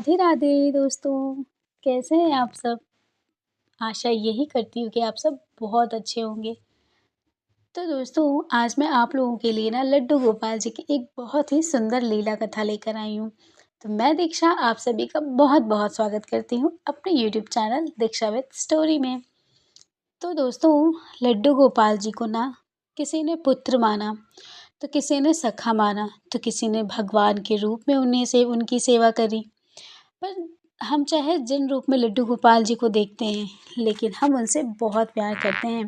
राधे राधे दोस्तों, कैसे हैं आप सब? आशा यही करती हूँ कि आप सब बहुत अच्छे होंगे। तो दोस्तों, आज मैं आप लोगों के लिए ना लड्डू गोपाल जी की एक बहुत ही सुंदर लीला कथा लेकर आई हूँ। तो मैं दीक्षा आप सभी का बहुत-बहुत स्वागत करती हूँ अपने YouTube channel Diksha with story में। तो दोस्तों, लड्डू गोपाल जी को ना किसी ने पुत्र माना, तो किसी ने सखा माना, तो किसी ने भगवान के रूप में उन्हें से उनकी सेवा करी। पर हम चाहे जिन रूप में लड्डू गोपाल जी को देखते हैं, लेकिन हम उनसे बहुत प्यार करते हैं।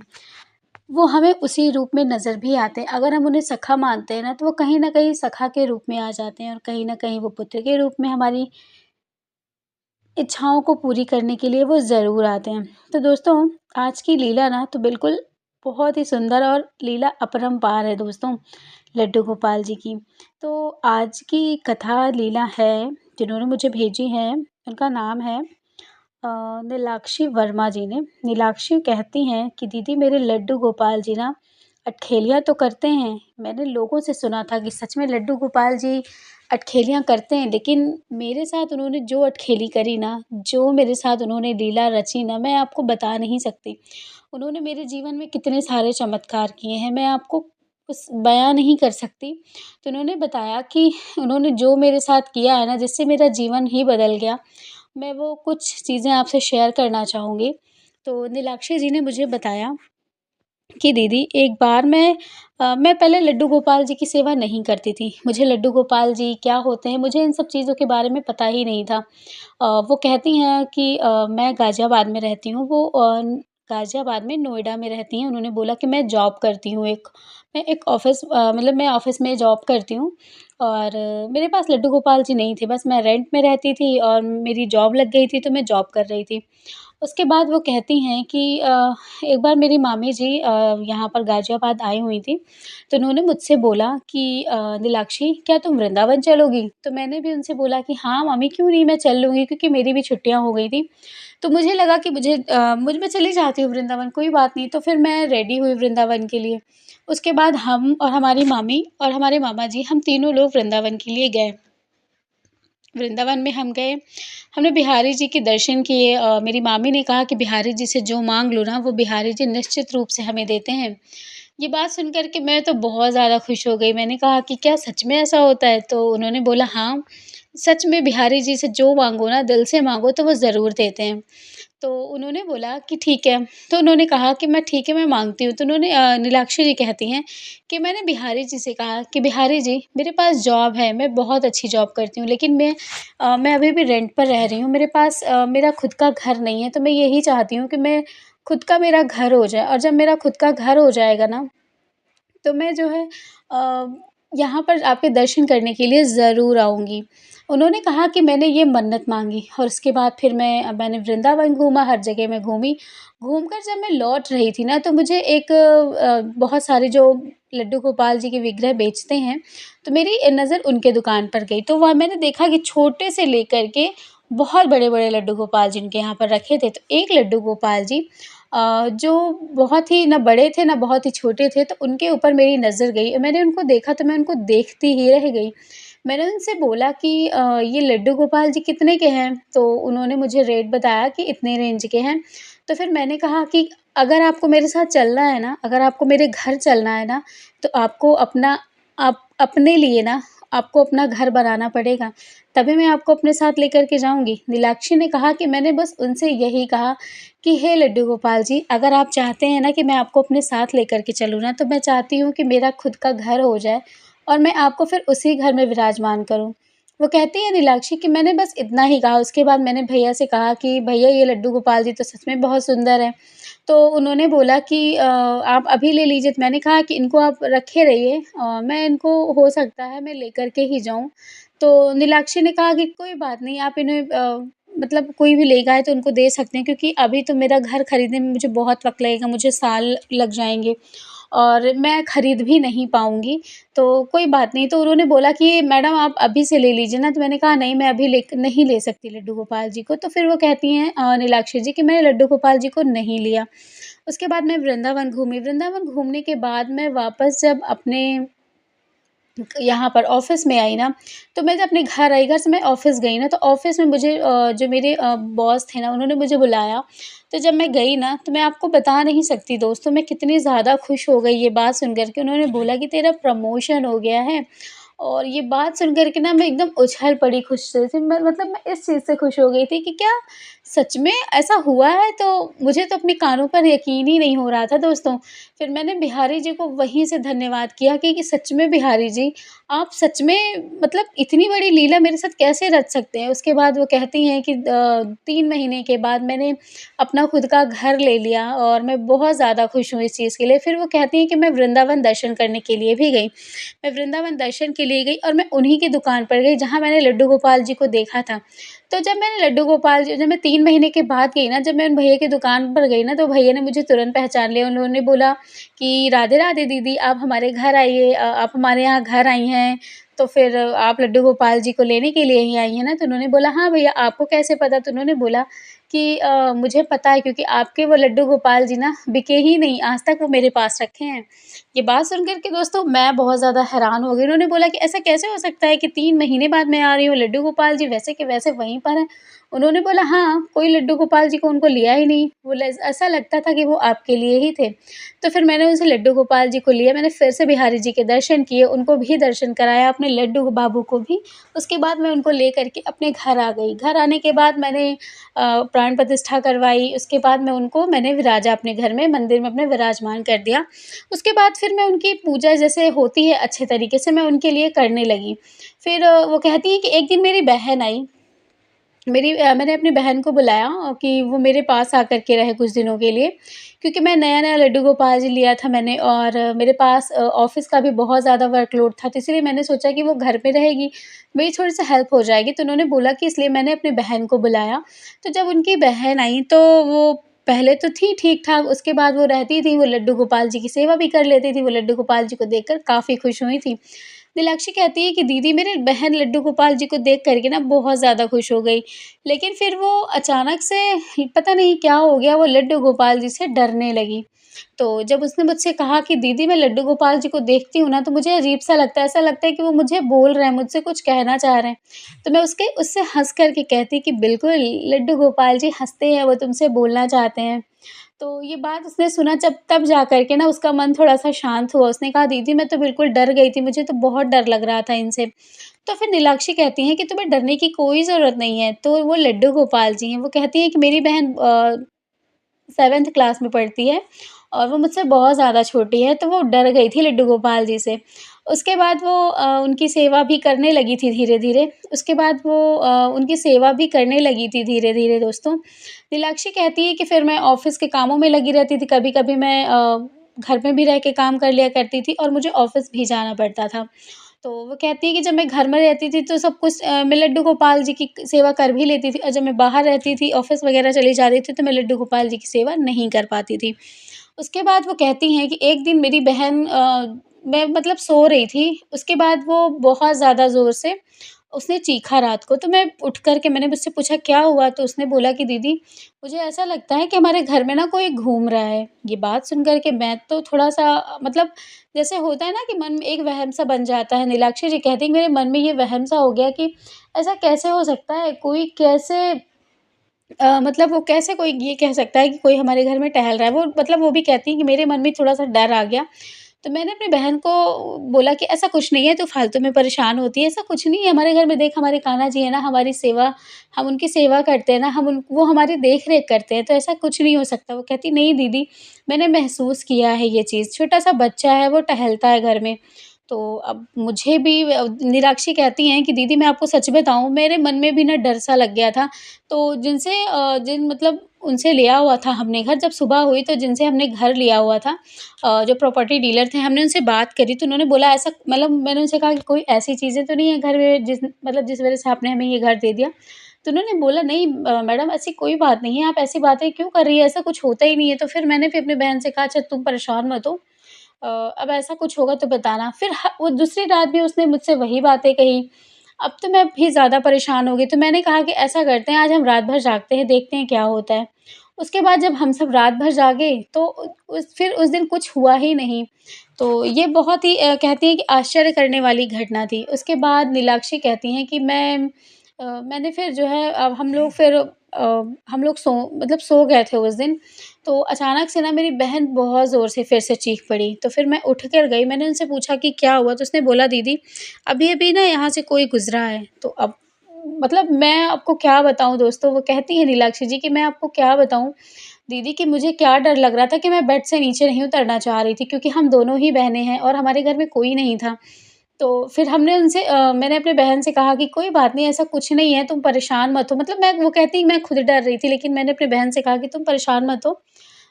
वो हमें उसी रूप में नज़र भी आते हैं। अगर हम उन्हें सखा मानते हैं ना, तो वो कहीं न कहीं सखा के रूप में आ जाते हैं और कहीं न कहीं वो पुत्र के रूप में हमारी इच्छाओं को पूरी करने के लिए वो ज़रूर आते हैं। तो दोस्तों, आज की लीला ना तो बिल्कुल बहुत ही सुंदर और लीला अपरंपार है दोस्तों, लड्डू गोपाल जी की। तो आज की कथा लीला है, जिन्होंने मुझे भेजी है, उनका नाम है नीलाक्षी वर्मा जी ने। नीलाक्षी कहती हैं कि दीदी मेरे लड्डू गोपाल जी ना अठखेलियाँ तो करते हैं। मैंने लोगों से सुना था कि सच में लड्डू गोपाल जी अठखेलियाँ करते हैं, लेकिन मेरे साथ उन्होंने जो अठखेली करी ना, जो मेरे साथ उन्होंने लीला रची ना, मैं आपको बता नहीं सकती। उन्होंने मेरे जीवन में कितने सारे चमत्कार किए हैं, मैं आपको उस बयाँ नहीं कर सकती। तो उन्होंने बताया कि उन्होंने जो मेरे साथ किया है ना, जिससे मेरा जीवन ही बदल गया, मैं वो कुछ चीज़ें आपसे शेयर करना चाहूँगी। तो नीलाक्षी जी ने मुझे बताया कि दीदी एक बार मैं पहले लड्डू गोपाल जी की सेवा नहीं करती थी। मुझे लड्डू गोपाल जी क्या होते हैं, मुझे इन सब चीज़ों के बारे में पता ही नहीं था। वो कहती हैं कि मैं गाज़ियाबाद में रहती हूँ, वो गाज़ियाबाद में नोएडा में रहती हैं। उन्होंने बोला कि मैं जॉब करती हूँ मैं एक ऑफ़िस मतलब मैं ऑफ़िस में जॉब करती हूँ और मेरे पास लड्डू गोपाल जी नहीं थे, बस मैं रेंट में रहती थी और मेरी जॉब लग गई थी, तो मैं जॉब कर रही थी। उसके बाद वो कहती हैं कि एक बार मेरी मामी जी यहाँ पर गाज़ियाबाद आई हुई थी, तो उन्होंने मुझसे बोला कि नीलाक्षी क्या तुम वृंदावन चलोगी? तो मैंने भी उनसे बोला कि हाँ, मामी क्यों नहीं मैं चल लूँगी क्योंकि मेरी भी छुट्टियाँ हो गई थी। तो मुझे लगा कि मैं चली जाती हूँ वृंदावन, कोई बात नहीं। तो फिर मैं रेडी हुई वृंदावन के लिए। उसके बाद हम और हमारी मामी और हमारे मामा जी हम तीनों लोग वृंदावन के लिए गए। वृंदावन में हम गए, हमने बिहारी जी के दर्शन किए। मेरी मामी ने कहा कि बिहारी जी से जो माँग लो ना, वो बिहारी जी निश्चित रूप से हमें देते हैं। ये बात सुन कर के मैं तो बहुत ज़्यादा खुश हो गई। मैंने कहा कि क्या सच में ऐसा होता है? तो उन्होंने बोला हाँ, सच में बिहारी जी से जो माँगो ना, दिल से माँगो तो वो ज़रूर देते हैं। तो उन्होंने बोला कि ठीक है, तो उन्होंने कहा कि मैं ठीक है, मैं माँगती हूँ। तो नीलाक्षी जी कहती हैं कि मैंने बिहारी जी से कहा कि बिहारी जी मेरे पास जॉब है, मैं बहुत अच्छी जॉब करती हूँ, लेकिन मैं अभी भी रेंट पर रह रही हूँ। मेरे पास मेरा खुद का घर नहीं है, तो मैं यही चाहती हूँ कि मैं खुद का मेरा घर हो जाए और जब मेरा खुद का घर हो जाएगा ना, तो मैं जो है अ, यहाँ पर आपके दर्शन करने के लिए ज़रूर आऊँगी। उन्होंने कहा कि मैंने ये मन्नत माँगी और उसके बाद फिर मैंने वृंदावन घूमा, हर जगह मैं घूमी। घूमकर जब मैं लौट रही थी ना, तो मुझे बहुत सारे जो लड्डू गोपाल जी के विग्रह बेचते हैं, तो मेरी नज़र उनके दुकान पर गई। तो वहाँ मैंने देखा कि छोटे से लेकर के बहुत बड़े-बड़े लड्डू गोपाल जी उनके यहाँ पर रखे थे। तो एक लड्डू गोपाल जी जो बहुत ही ना बड़े थे, ना बहुत ही छोटे थे, तो उनके ऊपर मेरी नज़र गई। मैंने उनको देखा तो मैं उनको देखती ही रह गई। मैंने उनसे बोला कि ये लड्डू गोपाल जी कितने के हैं? तो उन्होंने मुझे रेट बताया कि इतने रेंज के हैं। तो फिर मैंने कहा कि अगर आपको मेरे साथ चलना है ना, अगर आपको मेरे घर चलना है ना, तो आपको आप अपने लिए ना आपको अपना घर बनाना पड़ेगा, तभी मैं आपको अपने साथ लेकर के जाऊँगी। नीलाक्षी ने कहा कि मैंने बस उनसे यही कहा कि हे लड्डू गोपाल जी, अगर आप चाहते हैं ना कि मैं आपको अपने साथ लेकर के चलूँ ना, तो मैं चाहती हूँ कि मेरा खुद का घर हो जाए और मैं आपको फिर उसी घर में विराजमान करूँ। वो कहती हैं नीलाक्षी कि मैंने बस इतना ही कहा, उसके बाद मैंने भैया से कहा कि भैया ये लड्डू गोपाल जी तो सच में बहुत सुंदर हैं। तो उन्होंने बोला कि आप अभी ले लीजिए, तो मैंने कहा कि इनको आप रखे रहिए मैं इनको हो सकता है मैं लेकर के ही जाऊँ। तो नीलाक्षी ने कहा कि कोई बात नहीं, आप इन्हें मतलब कोई भी लेगा है तो उनको दे सकते हैं क्योंकि अभी तो मेरा घर खरीदने में मुझे बहुत वक़्त लगेगा, मुझे साल लग जाएँगे और मैं खरीद भी नहीं पाऊँगी, तो कोई बात नहीं। तो उन्होंने बोला कि मैडम आप अभी से ले लीजिए ना, तो मैंने कहा नहीं, मैं अभी नहीं ले सकती लड्डू गोपाल जी को। तो फिर वो कहती हैं नीलाक्षी जी कि मैंने लड्डू गोपाल जी को नहीं लिया। उसके बाद मैं वृंदावन घूमी, वृंदावन घूमने के बाद मैं वापस जब अपने यहाँ पर ऑफ़िस में आई ना, तो मैं जब अपने घर आई, घर से मैं ऑफ़िस गई ना, तो ऑफ़िस में मुझे जो मेरे बॉस थे ना, उन्होंने मुझे बुलाया। तो जब मैं गई ना, तो मैं आपको बता नहीं सकती दोस्तों, मैं कितनी ज़्यादा खुश हो गई ये बात सुन कर के। उन्होंने बोला कि तेरा प्रमोशन हो गया है, और ये बात सुन कर के ना मैं एकदम उछल पड़ी खुशी से। मैं मतलब मैं इस चीज़ से खुश हो गई थी कि क्या सच में ऐसा हुआ है? तो मुझे तो अपने कानों पर यकीन ही नहीं हो रहा था दोस्तों। फिर मैंने बिहारी जी को वहीं से धन्यवाद किया कि सच में बिहारी जी, आप सच में मतलब इतनी बड़ी लीला मेरे साथ कैसे रच सकते हैं? उसके बाद वो कहती हैं कि 3 महीने के बाद मैंने अपना खुद का घर ले लिया, और मैं बहुत ज़्यादा खुश हूँ इस चीज़ के लिए। फिर वो कहती हैं कि मैं वृंदावन दर्शन करने के लिए भी गई। मैं वृंदावन दर्शन के लिए गई, और मैं उन्हीं की दुकान पर गई जहाँ मैंने लड्डू गोपाल जी को देखा था। तो जब मैंने लड्डू गोपाल जी, जब मैं 3 महीने के बाद गई ना, जब मैं उन भैया की दुकान पर गई ना, तो भैया ने मुझे तुरंत पहचान लिया। उन्होंने बोला कि राधे राधे दीदी, आप हमारे घर आइए, आप हमारे यहाँ घर आई हैं, तो फिर आप लड्डू गोपाल जी को लेने के लिए ही आई हैं ना? तो उन्होंने बोला, हाँ भैया, आपको कैसे पता? तो उन्होंने बोला कि मुझे पता है, क्योंकि आपके वो लड्डू गोपाल जी ना बिके ही नहीं, आज तक वो मेरे पास रखे हैं। ये बात सुन कर के दोस्तों मैं बहुत ज़्यादा हैरान हो गई। उन्होंने बोला कि ऐसा कैसे हो सकता है कि 3 महीने बाद मैं आ रही हूँ, लड्डू गोपाल जी वैसे के वैसे वहीं पर हैं। उन्होंने बोला, हाँ, कोई लड्डू गोपाल जी को उनको लिया ही नहीं, वो ल ऐसा लगता था कि वो आपके लिए ही थे। तो फिर मैंने उनसे लड्डू गोपाल जी को लिया, मैंने फिर से बिहारी जी के दर्शन किए, उनको भी दर्शन कराया, अपने लड्डू बाबू को भी। उसके बाद मैं उनको लेकर के अपने घर आ गई। घर आने के बाद मैंने प्राण प्रतिष्ठा करवाई, उसके बाद मैंने विराजा अपने घर में, मंदिर में अपने विराजमान कर दिया। उसके बाद फिर मैं उनकी पूजा जैसे होती है अच्छे तरीके से मैं उनके लिए करने लगी। फिर वो कहती हैं कि एक दिन मेरी बहन आई, मैंने अपनी बहन को बुलाया कि वो मेरे पास आकर के रहे कुछ दिनों के लिए, क्योंकि मैं नया-नया लड्डू गोपाल जी लिया था मैंने, और मेरे पास ऑफ़िस का भी बहुत ज़्यादा वर्कलोड था, तो इसीलिए मैंने सोचा कि वो घर पे रहेगी, मेरी थोड़ी-सी हेल्प हो जाएगी। तो उन्होंने बोला कि इसलिए मैंने अपनी बहन को बुलाया। तो जब उनकी बहन आई, तो वो पहले तो थी ठीक-ठाक, उसके बाद वो रहती थी, वो लड्डू गोपाल जी की सेवा भी कर लेती थी, वो लड्डू गोपाल जी को देखकर काफ़ी खुश हुई थी। नीलाक्षी कहती है कि दीदी, मेरी बहन लड्डू गोपाल जी को देख कर के ना बहुत ज़्यादा खुश हो गई। लेकिन फिर वो अचानक से पता नहीं क्या हो गया, वो लड्डू गोपाल जी से डरने लगी। तो जब उसने मुझसे कहा कि दीदी, मैं लड्डू गोपाल जी को देखती हूँ ना, तो मुझे अजीब-सा लगता है, ऐसा लगता है कि वो मुझे बोल रहे हैं, मुझसे कुछ कहना चाह रहे हैं। तो मैं उसके उससे हँस कर के कहती कि बिल्कुल, लड्डू गोपाल जी हँसते हैं, वो तुमसे बोलना चाहते हैं। तो ये बात उसने सुना, जब तब जा कर के ना उसका मन थोड़ा-सा शांत हुआ। उसने कहा, दीदी मैं तो बिल्कुल डर गई थी, मुझे तो बहुत डर लग रहा था इनसे। तो फिर नीलाक्षी कहती हैं कि तुम्हें डरने की कोई ज़रूरत नहीं है, तो वो लड्डू गोपाल जी हैं। वो कहती हैं कि मेरी बहन 7th क्लास में पढ़ती है, और वो मुझसे बहुत ज़्यादा छोटी है, तो वो डर गई थी लड्डू गोपाल जी से। उसके बाद वो उनकी सेवा भी करने लगी थी धीरे-धीरे। उसके बाद वो उनकी सेवा भी करने लगी थी धीरे-धीरे दोस्तों। नीलाक्षी कहती है कि फिर मैं ऑफ़िस के कामों में लगी रहती थी, कभी-कभी मैं घर में भी रह के काम कर लिया करती थी, और मुझे ऑफ़िस भी जाना पड़ता था। तो वो कहती है कि जब मैं घर में रहती थी, तो सब कुछ मैं लड्डू गोपाल जी की सेवा कर भी लेती थी, और जब मैं बाहर रहती थी, ऑफ़िस वग़ैरह चली जाती थी, तो मैं लड्डू गोपाल जी की सेवा नहीं कर पाती थी। उसके बाद वो कहती हैं कि एक दिन मेरी बहन मैं मतलब सो रही थी, उसके बाद वो बहुत ज़्यादा ज़ोर से उसने चीखा रात को, तो मैं उठ कर के मैंने उससे पूछा क्या हुआ? तो उसने बोला कि दीदी, मुझे ऐसा लगता है कि हमारे घर में ना कोई घूम रहा है। ये बात सुन कर के मैं तो थोड़ा-सा मतलब जैसे होता है ना कि मन में एक वहम-सा बन जाता है। नीलाक्षी जी कहती हैं मेरे मन में ये वहम-सा हो गया कि ऐसा कैसे हो सकता है? कोई कैसे मतलब वो कैसे कोई ये कह सकता है कि कोई हमारे घर में टहल रहा है? वो मतलब वो भी कहती हैं कि मेरे मन में थोड़ा-सा डर आ गया। तो मैंने अपनी बहन को बोला कि ऐसा कुछ नहीं है, तू फालतू में परेशान होती है, ऐसा कुछ नहीं है, हमारे घर में देख हमारे कान्हा जी है ना, हमारी सेवा हम उनकी सेवा करते हैं ना, हम उन वो हमारी देख-रेख करते हैं, तो ऐसा कुछ नहीं हो सकता। वो कहती नहीं दीदी, मैंने महसूस किया है ये चीज़, छोटा-सा बच्चा है, वो टहलता है घर में। तो अब मुझे भी निराक्षी कहती हैं कि दीदी मैं आपको सच बताऊँ, मेरे मन में भी ना डर-सा लग गया था। तो जिन मतलब उनसे लिया हुआ था हमने घर, जब सुबह हुई तो जिनसे हमने घर लिया हुआ था जो प्रॉपर्टी डीलर थे, हमने उनसे बात करी, तो उन्होंने बोला ऐसा मतलब मैंने उनसे कहा कि कोई ऐसी चीज़ें तो नहीं है घर में जिस वज़ह से आपने हमें ये घर दे दिया? तो उन्होंने बोला नहीं मैडम ऐसी कोई बात नहीं है, आप ऐसी बातें क्यों कर रही हैं? ऐसा कुछ होता ही नहीं है। तो फिर मैंने भी अपनी बहन से कहा अच्छा तुम परेशान मत हो, अब ऐसा कुछ होगा तो बताना। फिर वो दूसरी रात भी उसने मुझसे वही बातें कही। अब तो मैं भी ज़्यादा परेशान हो गई, तो मैंने कहा कि ऐसा करते हैं आज हम रात भर जागते हैं, देखते हैं क्या होता है। उसके बाद जब हम सब रात भर जागे तो उस दिन कुछ हुआ ही नहीं। तो ये बहुत ही कहती हैं कि आश्चर्य करने वाली घटना थी। उसके बाद नीलाक्षी कहती हैं कि मैंने फिर जो है अब हम लोग सो गए थे उस दिन। तो अचानक से ना मेरी बहन बहुत ज़ोर से फिर से चीख पड़ी। तो फिर मैं उठ कर गई, मैंने उनसे पूछा कि क्या हुआ? तो उसने बोला, दीदी अभी-अभी ना यहाँ से कोई गुज़रा है। तो अब मतलब मैं आपको क्या बताऊँ दोस्तों, वो कहती हैं नीलाक्षी जी कि मैं आपको क्या बताऊँ दीदी कि मुझे क्या डर लग रहा था कि मैं बेड से नीचे नहीं उतरना चाह रही थी, क्योंकि हम दोनों ही बहनें हैं और हमारे घर में कोई नहीं था। तो फिर मैंने अपनी बहन से कहा कि कोई बात नहीं, ऐसा कुछ नहीं है, तुम परेशान मत हो। मतलब वो कहती मैं खुद डर रही थी, लेकिन मैंने अपनी बहन से कहा कि तुम परेशान मत हो,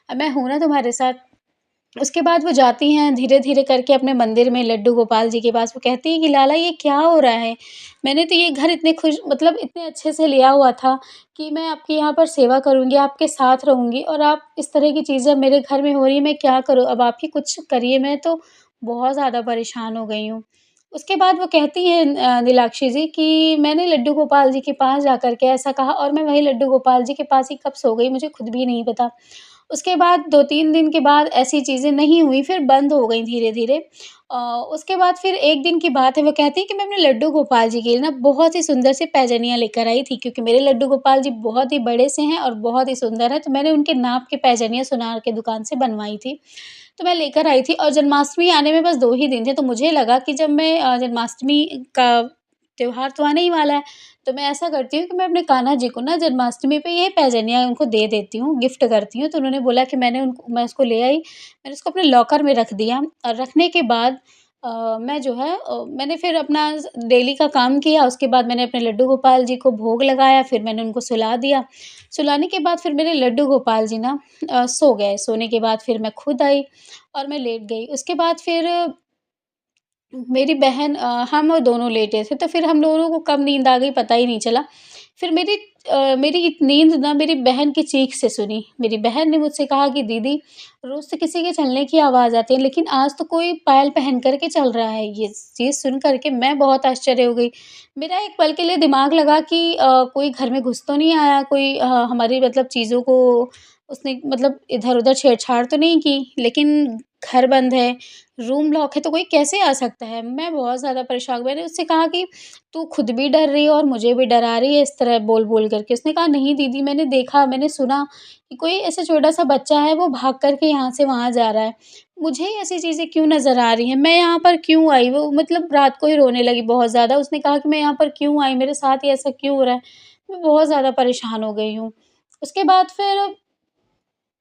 मैं हूँ ना तुम्हारे साथ। उसके बाद वो जाती हैं धीरे-धीरे करके अपने मंदिर में लड्डू गोपाल जी के पास। वो कहती हैं कि लाला ये क्या हो रहा है? मैंने तो ये घर इतने मतलब इतने अच्छे से लिया हुआ था कि मैं आपके यहाँ पर सेवा करूँगी, आपके साथ रहूँगी, और आप इस तरह की चीज़ें मेरे घर में हो रही हैं, मैं क्या करूँ? अब आप ही कुछ करिए, मैं तो बहुत ज़्यादा परेशान हो गई हूँ। उसके बाद वो कहती हैं नीलाक्षी जी कि मैंने लड्डू गोपाल जी के पास जाकर के ऐसा कहा, और मैं वहीं लड्डू गोपाल जी के पास ही कब सो गई, मुझे खुद भी नहीं पता। उसके बाद 2-3 दिन के बाद ऐसी चीज़ें नहीं हुई, फिर बंद हो गई धीरे-धीरे। अ, उसके बाद फिर एक दिन की बात है, वो कहती है कि मैं अपने लड्डू गोपाल जी के लिए ना बहुत ही सुंदर सी पैजनियाँ लेकर आई थी, क्योंकि मेरे लड्डू गोपाल जी बहुत ही बड़े से हैं और बहुत ही सुंदर हैं, तो मैंने उनके नाप के पैजनियाँ सुनार की दुकान से बनवाई थी। तो मैं लेकर आई थी और जन्माष्टमी आने में बस 2 ही दिन थे, तो मुझे लगा कि जब मैं जन्माष्टमी का त्योहार तो आने ही वाला है, तो मैं ऐसा करती हूँ कि मैं अपने कान्हा जी को ना जन्माष्टमी पे ये पैजनियाँ उनको दे देती हूँ, गिफ्ट करती हूँ। तो उन्होंने बोला कि मैं उसको ले आई, मैंने उसको अपने लॉकर में रख दिया, और रखने के बाद मैं जो है मैंने फिर अपना डेली का काम किया। उसके बाद मैंने अपने लड्डू गोपाल जी को भोग लगाया, फिर मैंने उनको सुला दिया। सुलाने के बाद फिर मेरे लड्डू गोपाल जी ना सो गए। सोने के बाद फिर मैं खुद आई और मैं लेट गई। उसके बाद फिर मेरी बहन हम और दोनों लेटे थे, तो फिर हम दोनों को कब नींद आ गई पता ही नहीं चला। फिर मेरी नींद ना मेरी बहन की चीख से सुनी। मेरी बहन ने मुझसे कहा कि दीदी, रोज़ तो किसी के चलने की आवाज़ आती है, लेकिन आज तो कोई पायल पहन कर के चल रहा है। ये चीज़ सुन कर के मैं बहुत आश्चर्य हो गई। मेरा एक पल के लिए दिमाग लगा कि कोई घर में घुस तो नहीं आया, कोई हमारी मतलब चीज़ों को उसने मतलब इधर-उधर छेड़-छाड़ तो नहीं की, लेकिन घर बंद है, रूम लॉक है, तो कोई कैसे आ सकता है? मैं बहुत ज़्यादा परेशान, मैंने उससे कहा कि तू खुद भी डर रही है और मुझे भी डरा रही है इस तरह बोल-बोल करके। उसने कहा, नहीं दीदी, मैंने देखा, मैंने सुना कि कोई ऐसा छोटा-सा बच्चा है, वो भाग कर के यहाँ से वहाँ जा रहा है। मुझे ऐसी चीज़ें क्यों नज़र आ रही हैं? मैं यहाँ पर क्यों आई? वो मतलब रात को ही रोने लगी बहुत ज़्यादा। उसने कहा कि मैं यहाँ पर क्यों आई? मेरे साथ ही ऐसा क्यों हो रहा है? मैं बहुत ज़्यादा परेशान हो गई हूँ। उसके बाद फिर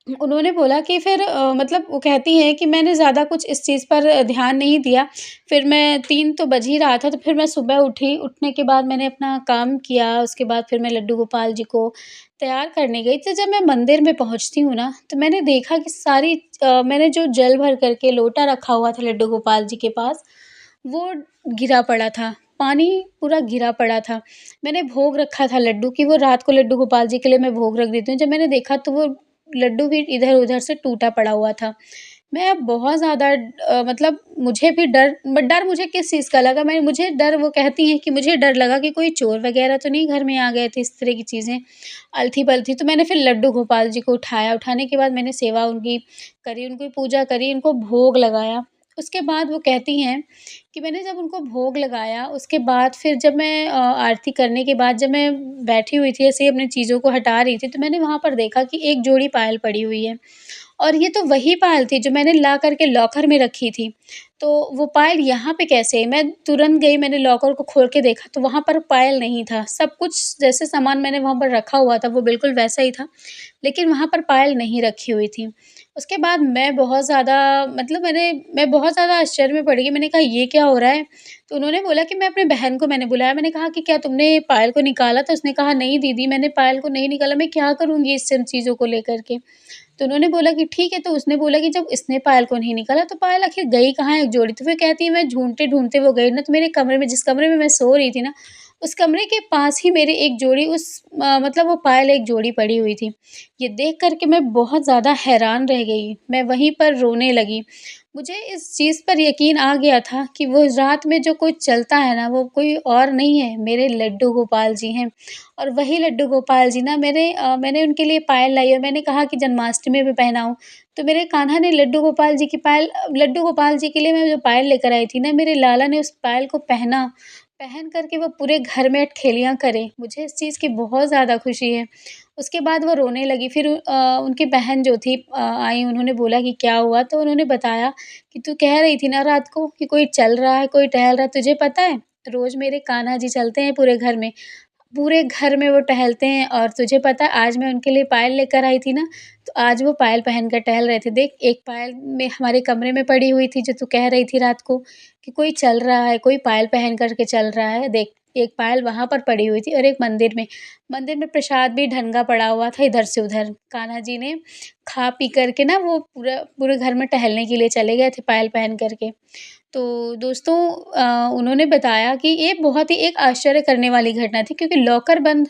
उन्होंने बोला कि फिर मतलब वो कहती हैं कि मैंने ज़्यादा कुछ इस चीज़ पर ध्यान नहीं दिया। फिर मैं 3 तो बज ही रहा था, तो फिर मैं सुबह उठी, उठने के बाद मैंने अपना काम किया, उसके बाद फिर मैं लड्डू गोपाल जी को तैयार करने गई। तो जब मैं मंदिर में पहुँचती हूँ ना, तो मैंने देखा कि मैंने जो जल भर कर के लोटा रखा हुआ था लड्डू गोपाल जी के पास, वो गिरा पड़ा था, पानी पूरा गिरा पड़ा था। मैंने भोग रखा था लड्डू की, वो रात को लड्डू गोपाल जी के लिए मैं भोग रख देती हूँ। जब मैंने देखा तो वो लड्डू भी इधर-उधर से टूटा पड़ा हुआ था। मैं अब बहुत ज़्यादा मतलब मुझे भी डर मुझे किस चीज़ का लगा, मुझे डर, वो कहती हैं कि मुझे डर लगा कि कोई चोर वग़ैरह तो नहीं घर में आ गए थे, इस तरह की चीज़ें अलथी-पलथी। तो मैंने फिर लड्डू गोपाल जी को उठाया, उठाने के बाद मैंने सेवा उनकी करी, उनकी पूजा करी, उनको भोग लगाया। उसके बाद वो कहती हैं कि मैंने जब उनको भोग लगाया, उसके बाद फिर जब मैं आरती करने के बाद जब मैं बैठी हुई थी, ऐसे ही अपनी चीज़ों को हटा रही थी, तो मैंने वहाँ पर देखा कि एक जोड़ी पायल पड़ी हुई है, और ये तो वही पायल थी जो मैंने ला कर के लॉकर में रखी थी। तो वो पायल यहाँ पे कैसे? मैं तुरंत गई, मैंने लॉकर को खोल के देखा, तो वहाँ पर पायल नहीं था। सब कुछ जैसे सामान मैंने वहाँ पर रखा हुआ था, वो बिल्कुल वैसा ही था, लेकिन वहाँ पर पायल नहीं रखी हुई थी। उसके बाद मैं बहुत ज़्यादा मतलब मैं बहुत ज़्यादा आश्चर्य में पड़ गई। मैंने कहा, ये क्या हो रहा है? तो उन्होंने बोला कि मैं अपनी बहन को मैंने बुलाया। मैंने कहा कि क्या तुमने पायल को निकाला? तो उसने कहा, नहीं दीदी, मैंने पायल को नहीं निकाला, मैं क्या करूँगी इस सब चीज़ों को लेकर के? तो उन्होंने बोला कि ठीक है। तो उसने बोला कि जब इसने पायल को नहीं निकाला, तो पायल आखिर गई कहाँ एक जोड़ी? तो फिर कहती है, मैं ढूँढते-ढूँढते वो गई ना, तो मेरे कमरे में, जिस कमरे में मैं सो रही थी ना, उस कमरे के पास ही मेरे एक जोड़ी मतलब वो पायल एक जोड़ी पड़ी हुई थी। ये देख कर के मैं बहुत ज़्यादा हैरान रह गई, मैं वहीं पर रोने लगी। मुझे इस चीज़ पर यकीन आ गया था कि वो रात में जो कोई चलता है ना, वो कोई और नहीं है, मेरे लड्डू गोपाल जी हैं। और वही लड्डू गोपाल जी ना मैंने उनके लिए पायल लाई और मैंने कहा कि जन्माष्टमी में पहनाऊँ। तो मेरे कान्हा ने लड्डू गोपाल जी के लिए मैं जो पायल लेकर आई थी ना, मेरे लाला ने उस पायल को पहना। पहन कर के वो पूरे घर में ठेलियाँ करे। मुझे इस चीज़ की बहुत ज़्यादा खुशी है। उसके बाद वो रोने लगी, फिर उनकी बहन जो थी आई, उन्होंने बोला कि क्या हुआ? तो उन्होंने बताया कि तू कह रही थी ना रात को कि कोई चल रहा है, कोई टहल रहा है, तुझे पता है? रोज़ मेरे कान्हा जी चलते हैं पूरे घर में वो टहलते हैं और तुझे पता है आज मैं उनके लिए पायल लेकर आई थी ना, तो आज वो पायल पहन कर टहल रहे थे। देख एक पायल में हमारे कमरे में पड़ी हुई थी जो तू कह रही थी रात को कि कोई चल रहा है, कोई पायल पहन कर के चल रहा है। देख एक पायल वहाँ पर पड़ी हुई थी और एक मंदिर में प्रसाद भी ढंगा पड़ा हुआ था इधर से उधर। कान्हा जी ने खा पी कर के ना वो पूरे घर में टहलने के लिए चले गए थे पायल पहन कर के। तो दोस्तों उन्होंने बताया कि ये बहुत ही एक आश्चर्य करने वाली घटना थी क्योंकि लॉकर बंद,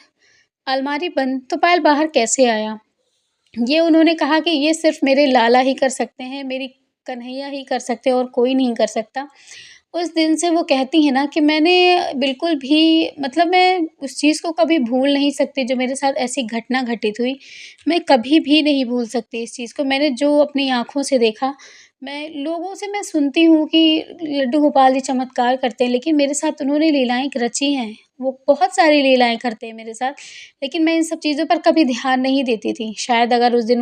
अलमारी बंद, तो पायल बाहर कैसे आया? ये उन्होंने कहा कि ये सिर्फ़ मेरे लाला ही कर सकते हैं, मेरी कन्हैया ही कर सकते हैं और कोई नहीं कर सकता। उस दिन से वो कहती हैं ना कि मैंने बिल्कुल भी मतलब मैं उस चीज़ को कभी भूल नहीं सकती जो मेरे साथ ऐसी घटना घटित हुई। मैं कभी भी नहीं भूल सकती इस चीज़ को। मैंने जो अपनी आँखों से देखा, मैं सुनती हूँ कि लड्डू गोपाल जी चमत्कार करते हैं, लेकिन मेरे साथ उन्होंने लीलाएँ रची हैं। वो बहुत सारी लीलाएँ करते हैं मेरे साथ, लेकिन मैं इन सब चीज़ों पर कभी ध्यान नहीं देती थी। शायद अगर उस दिन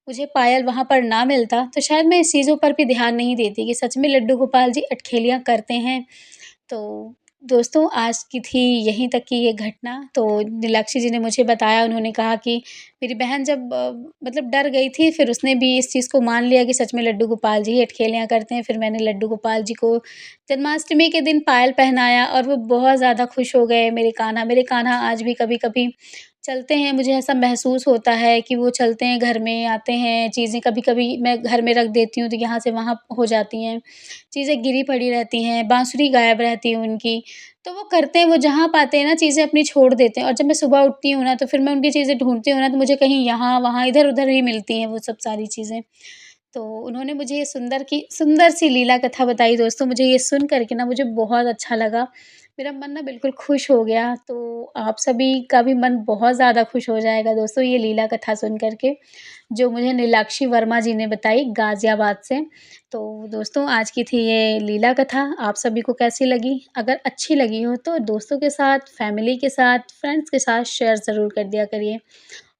मुझे पायल वहाँ पर ना मिलता, तो शायद मैं इस चीज़ों पर भी ध्यान नहीं देती कि सच में लड्डू गोपाल जी अठखेलियाँ करते हैं। तो दोस्तों आज की थी यहीं तक की ये घटना। तो नीलाक्षी जी ने मुझे बताया, उन्होंने कहा कि मेरी बहन जब मतलब डर गई थी, फिर उसने भी इस चीज़ को मान लिया कि सच में लड्डू गोपाल जी ही अठखेलियाँ करते हैं। फिर मैंने लड्डू गोपाल जी को जन्माष्टमी के दिन पायल पहनाया और वो बहुत ज़्यादा खुश हो गए मेरे कान्हा आज भी कभी-कभी चलते हैं, मुझे ऐसा महसूस होता है कि वो चलते हैं, घर में आते हैं, चीज़ें कभी-कभी मैं घर में रख देती हूँ, तो यहाँ से वहाँ हो जाती हैं। चीज़ें गिरी पड़ी रहती हैं, बाँसुरी गायब रहती है उनकी, तो वो करते हैं, वो जहाँ पाते हैं ना चीज़ें अपनी छोड़ देते हैं और जब मैं सुबह उठती हूँ ना, तो फिर मैं उनकी चीज़ें ढूँढती हूँ ना, तो मुझे कहीं यहाँ, वहाँ, इधर-उधर ही मिलती हैं वो सब सारी चीज़ें। तो उन्होंने मुझे ये सुंदर-सी लीला कथा बताई दोस्तों, मुझे ये सुन कर के ना मुझे बहुत अच्छा लगा। मेरा मन ना बिल्कुल खुश हो गया, तो आप सभी का भी मन बहुत ज़्यादा खुश हो जाएगा दोस्तों ये लीला कथा सुन कर के, जो मुझे नीलाक्षी वर्मा जी ने बताई गाज़ियाबाद से। तो दोस्तों आज की थी ये लीला कथा, आप सभी को कैसी लगी? अगर अच्छी लगी हो तो दोस्तों के साथ, फैमिली के साथ, फ्रेंड्स के साथ शेयर ज़रूर कर दिया करिए।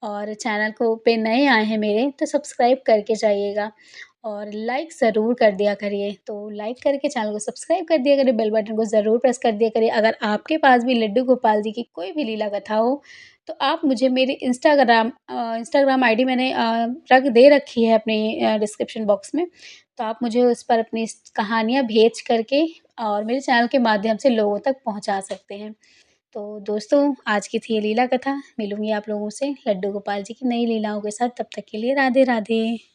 और चैनल को पे नए आए हैं मेरे तो सब्सक्राइब करके जाइएगा और लाइक ज़रूर कर दिया करिए। तो लाइक करके चैनल को सब्सक्राइब कर दिया करिए, बेल बटन को ज़रूर प्रेस कर दिया करिए। अगर आपके पास भी लड्डू गोपाल जी की कोई भी लीला कथा हो, तो आप मुझे मेरे इंस्टाग्राम आईडी मैंने रख दे रखी है अपनी डिस्क्रिप्शन बॉक्स में। तो आप मुझे उस पर अपनी कहानियाँ भेज कर के और मेरे चैनल के माध्यम से लोगों तक पहुँचा सकते हैं। तो दोस्तों आज की थी ये लीला कथा। मिलूँगी आप लोगों से लड्डू गोपाल जी की नई लीलाओं के साथ। तब तक के लिए राधे राधे।